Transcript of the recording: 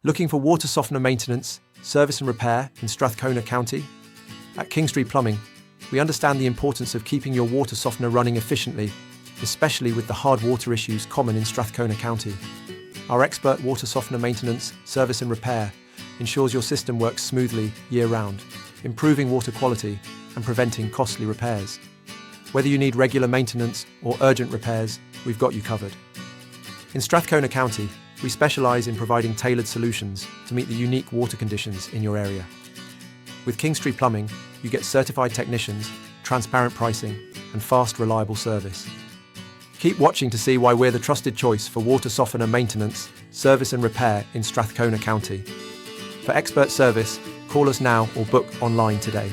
Looking for water softener maintenance, service and repair in Strathcona County? At Kingstree Plumbing, we understand the importance of keeping your water softener running efficiently, especially with the hard water issues common in Strathcona County. Our expert water softener maintenance, service and repair ensures your system works smoothly year-round, improving water quality and preventing costly repairs. Whether you need regular maintenance or urgent repairs, we've got you covered. In Strathcona County, we specialise in providing tailored solutions to meet the unique water conditions in your area. With Kingstree Plumbing, you get certified technicians, transparent pricing, and fast, reliable service. Keep watching to see why we're the trusted choice for water softener maintenance, service and repair in Strathcona County. For expert service, call us now or book online today.